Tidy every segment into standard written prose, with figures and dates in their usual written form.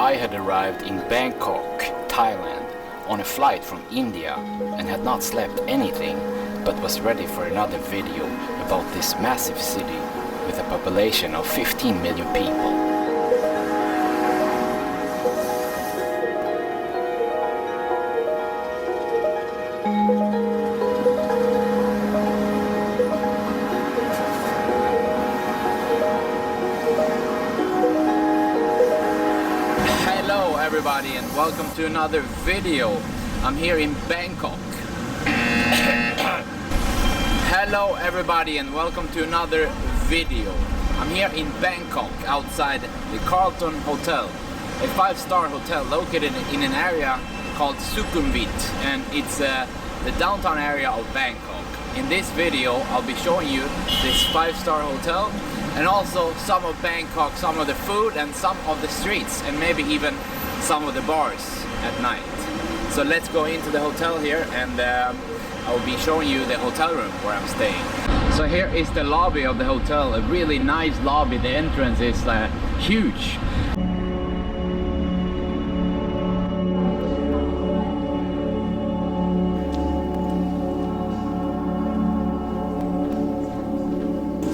I had arrived in Bangkok, Thailand, on a flight from India and had not slept anything, but was ready for another video about this massive city with a population of 15 million people. Hello everybody and welcome to another video. I'm here in Bangkok. Hello everybody and welcome to another video. I'm here in Bangkok outside the Carlton Hotel, a 5-star hotel located in an area called Sukhumvit, and it's the downtown area of Bangkok. In this video I'll be showing you this 5-star hotel and also some of Bangkok, some of the food and some of the streets and maybe even some of the bars at night. So let's go into the hotel here and I will be showing you the hotel room where I'm staying. So here is the lobby of the hotel, a really nice lobby. The entrance is huge.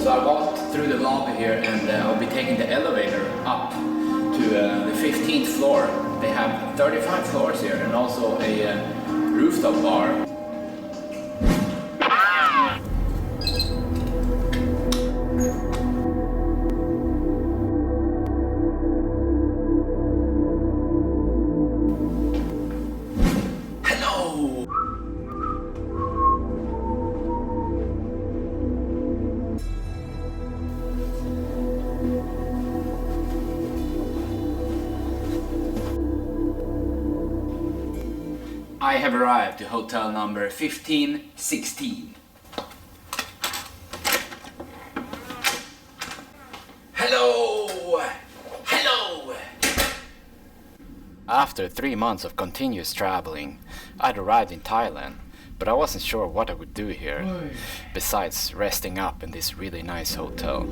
So I walked through the lobby here and I'll be taking the elevator up to the 15th floor. They have 35 floors here and also a rooftop bar. I have arrived to hotel number 1516. Hello! Hello! After 3 months of continuous traveling, I'd arrived in Thailand, but I wasn't sure what I would do here, besides resting up in this really nice hotel.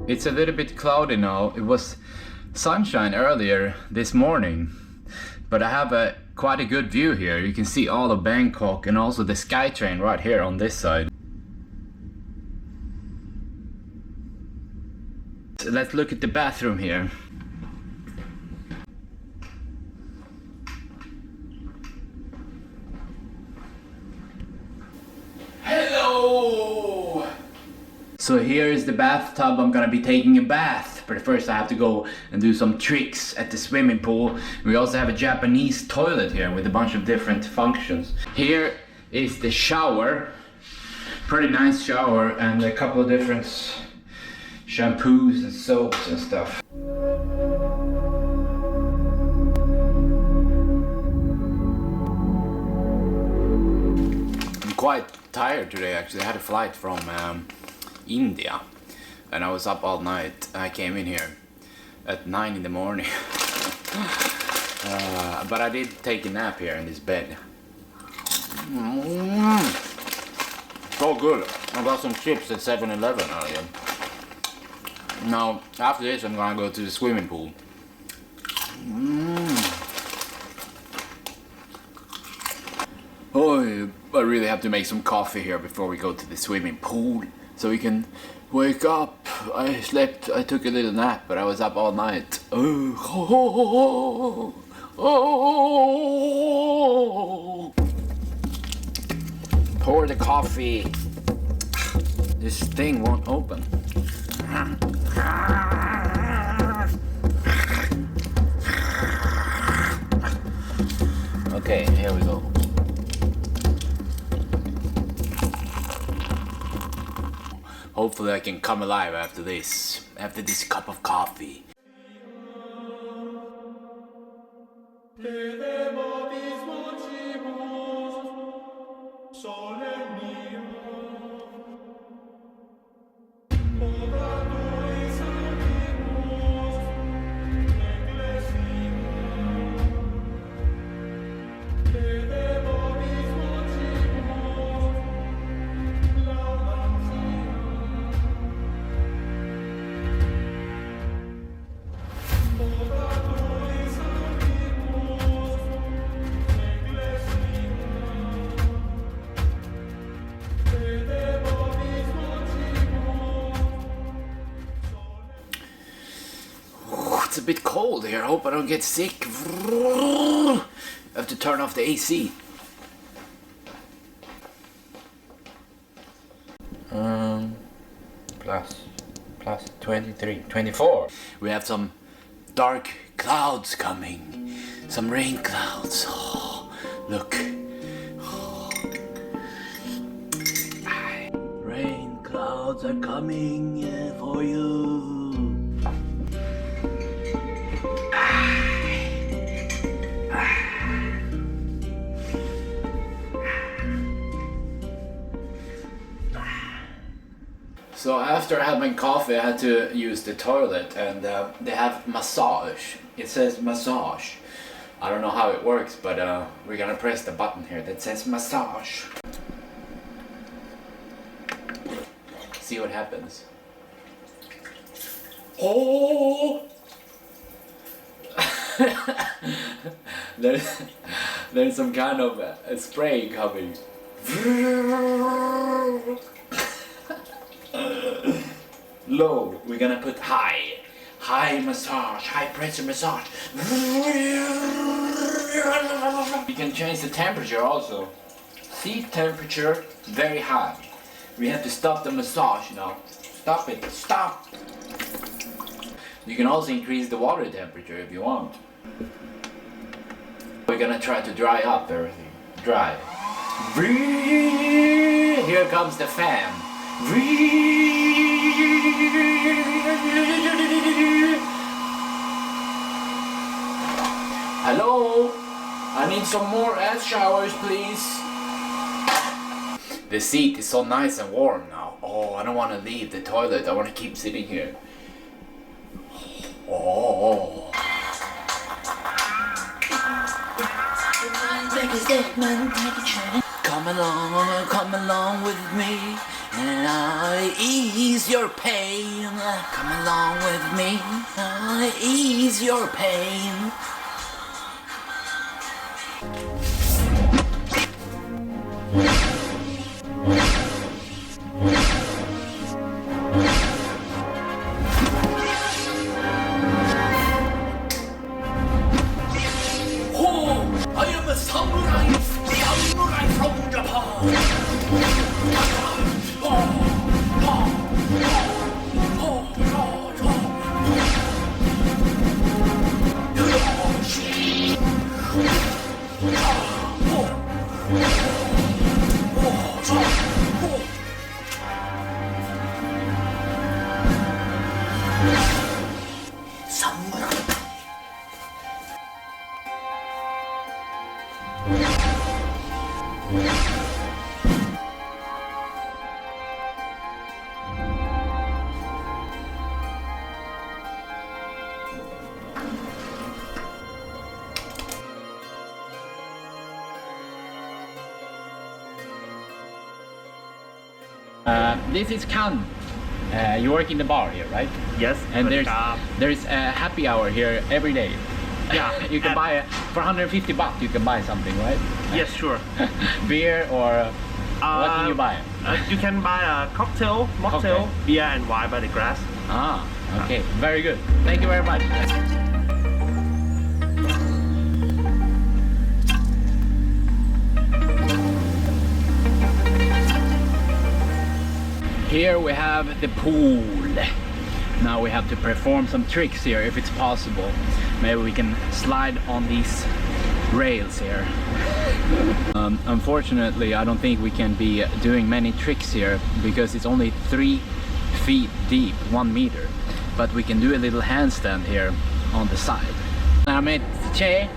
It's a little bit cloudy now. It was sunshine earlier this morning, but I have quite a good view here. You can see all of Bangkok and also the SkyTrain right here on this side. So let's look at the bathroom here. Hello! So here is the bathtub. I'm gonna be taking a bath, but first I have to go and do some tricks at the swimming pool. We also have a Japanese toilet here with a bunch of different functions. Here is the shower, pretty nice shower, and a couple of different shampoos and soaps and stuff. I'm quite tired today actually. I had a flight from India and I was up all night. I came in here at 9 in the morning. But I did take a nap here in this bed. So good. I got some chips at 7-Eleven earlier. Now after this I'm gonna go to the swimming pool. Oh, I really have to make some coffee here before we go to the swimming pool, so we can wake up. I took a little nap, but I was up all night. Pour the coffee. This thing won't open. Okay, here we go. Hopefully I can come alive after this cup of coffee. it's a bit cold here. I hope I don't get sick. I have to turn off the AC. Plus 23, 24. We have some dark clouds coming. Some rain clouds. Oh, look. Oh. Rain clouds are coming for you. So after I had my coffee, I had to use the toilet, and they have massage. It says massage. I don't know how it works, but we're gonna press the button here that says massage. See what happens. Oh! There's some kind of a spray coming. Low, we're gonna put high. High massage, high pressure massage. We can change the temperature also. Seat temperature, very high. We have to stop the massage now. Stop it, stop! You can also increase the water temperature if you want. We're gonna try to dry up everything. Dry. Here comes the fan. Hello? I need some more ass showers, please. The seat is so nice and warm now. Oh, I don't want to leave the toilet. I want to keep sitting here. Oh. Come along with me, and I'll ease your pain. Come along with me, I'll ease your pain. I am a samurai from Japan. This is Kan. You work in the bar here, right? Yes. And there's a happy hour here every day. Yeah. You can buy for 150 bucks. You can buy something, right? Yes, sure. Beer or what can you buy? You can buy a cocktail, mocktail, beer and wine by the glass. Ah, okay. Very good. Thank you very much. Here we have the pool. Now we have to perform some tricks here if it's possible. Maybe we can slide on these rails here. Unfortunately, I don't think we can be doing many tricks here because it's only 3 feet deep, 1 meter. But we can do a little handstand here on the side. I met Che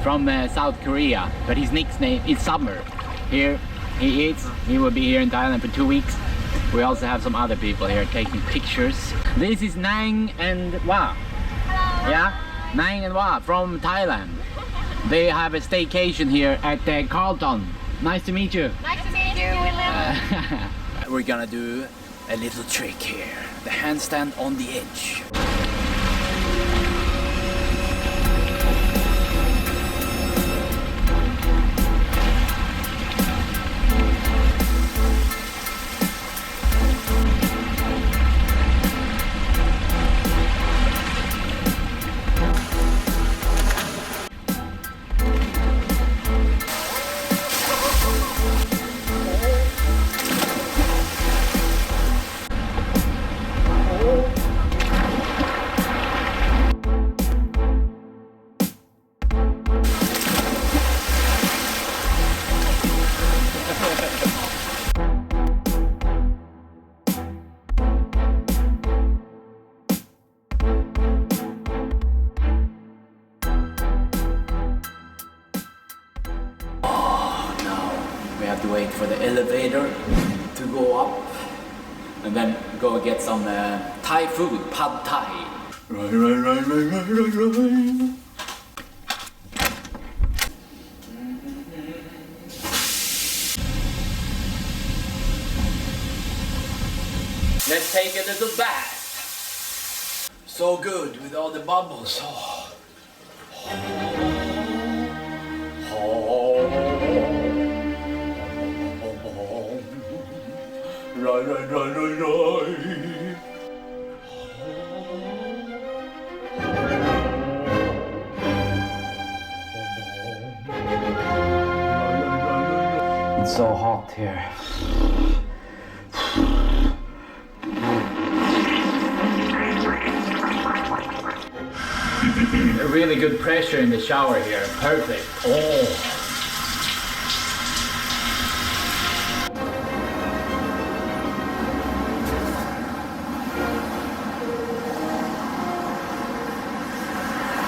from South Korea, but his nickname is Summer. Here he is. He will be here in Thailand for 2 weeks. We also have some other people here taking pictures. This is Nang and Wa. Hello. Yeah, Nang and Wa from Thailand. They have a staycation here at Carlton. Nice to meet you. Nice to meet you, William. We're gonna do a little trick here. The handstand on the edge. for the elevator to go up and then go get some Thai food, pad Thai. Right. Let's take a little bath. So good with all the bubbles. Oh. Right. It's so hot here. A really good pressure in the shower here. Perfect. Oh.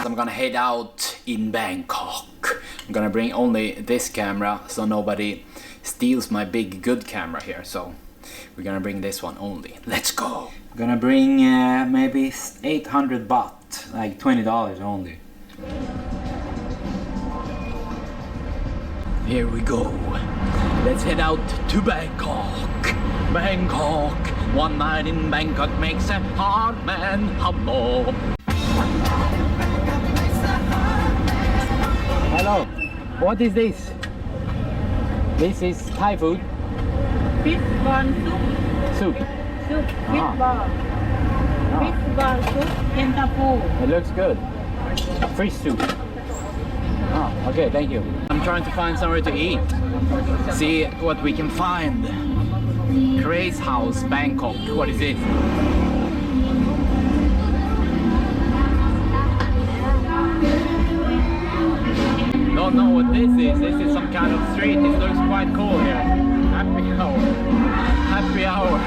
I'm gonna head out in Bangkok. I'm gonna bring only this camera so nobody steals my big good camera here. So we're gonna bring this one only. Let's go. I'm gonna bring maybe 800 baht, like $20 only. Here we go. Let's head out to Bangkok. Bangkok. One night in Bangkok makes a hard man humble. Hello. What is this? This is Thai food. Fish ball soup. Soup. Soup. Fish ball. Fish ball soup. Entapu. It looks good. Fish soup. Oh, okay, thank you. I'm trying to find somewhere to eat. See what we can find. Craze House, Bangkok. What is it? Don't know what this is. This is some kind of street. This looks quite cool here. Happy hour. Happy hour.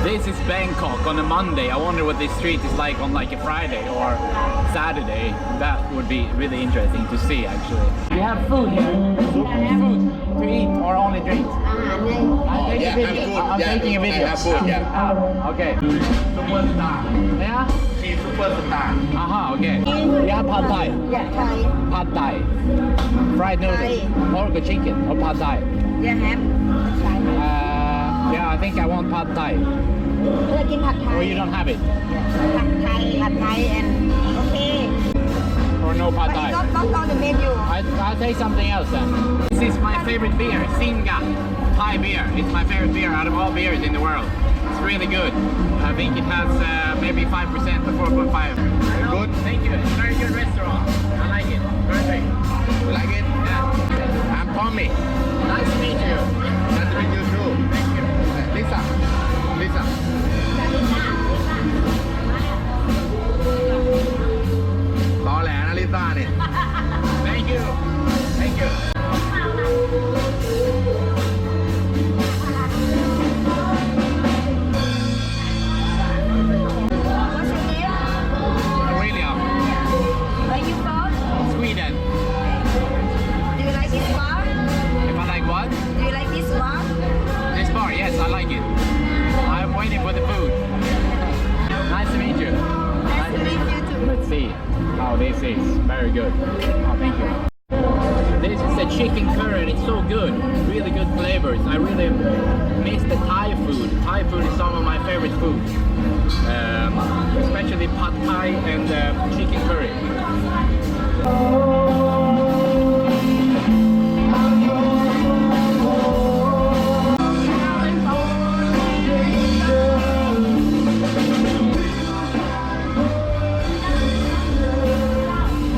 This is Bangkok on a Monday. I wonder what this street is like on like a Friday or Saturday. That would be really interesting to see actually. We have food here. Food to eat or only drinks? I'm taking a video. Okay. Superstar. Yeah? She's superstar. Aha, okay. Yeah, pad Thai. Yeah, Thai. Pad Thai. Fried noodles. Pork or chicken or pad Thai? Yeah, ham. Yeah, I think I want pad Thai. เลือกกินผัดไทย Or you don't have it? ผัดไทย and okay. Or no pad But Thai? it's not on the menu. I'll take something else then. This is my favorite beer, Singa Thai beer. It's my favorite beer out of all beers in the world. It's really good. I think it has maybe 5% or 4.5. Good. Thank you. It's a very good restaurant. I like it. Perfect. You like it? Yeah. I'm Tommy. Nice to meet you. Nice to meet you too. Thank you. Lisa. Lisa. ตอแหลนะลิซ่าเนี่ย Thank you. Thank you. What's your name? William, Where you from? Sweden. Do you like this bar? If I like what? Do you like this bar? This bar, yes, I like it. I'm waiting for the food. Nice to meet you. Nice to meet you too. Let's see how this is. Very good. Oh, thank you. This is a chicken curry and it's so good. Really good flavors. I really miss the Thai food. Thai food is some of my favorite food. Especially pad Thai and chicken curry.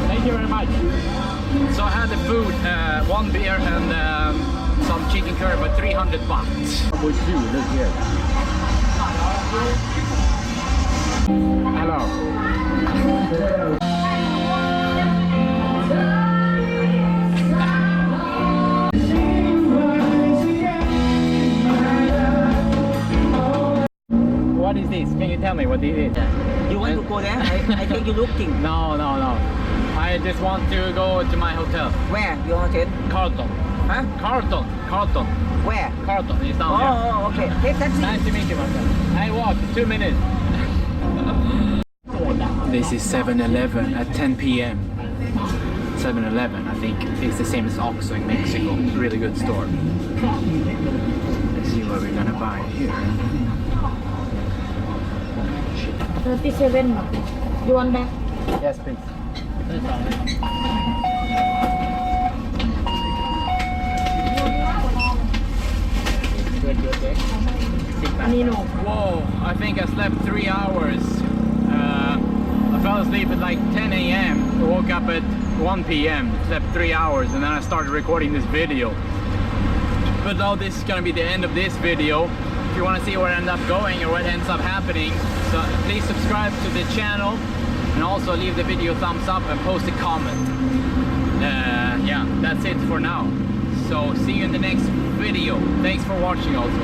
Thank you very much. So I had the food, one beer and some chicken curry for 300 baht. With you, look here. Hello. What is this? Can you tell me what this is? You want to go there? I think you looking. No. I just want to go to my hotel. Where? Your hotel? Carlton. Huh? Carlton. Where? Carlton is down here. Oh, okay. Take taxi. Nice to meet you, my friend. I walk 2 minutes. This is 7-Eleven at 10 p.m. 7-Eleven, I think it's the same as Oxxo in Mexico. Really good store. Let's see what we're gonna buy here. 37 you want that? Yes, please. อันนี้หนู Whoa, I think I slept 3 hours. I fell asleep at like 10 a.m. Woke up at 1 p.m. Slept 3 hours and then I started recording this video. But now this is gonna be the end of this video. If you want to see where I end up going or what ends up happening, so please subscribe to the channel and also leave the video thumbs up and post a comment. Yeah, that's it for now. So see you in the next video. Thanks for watching also.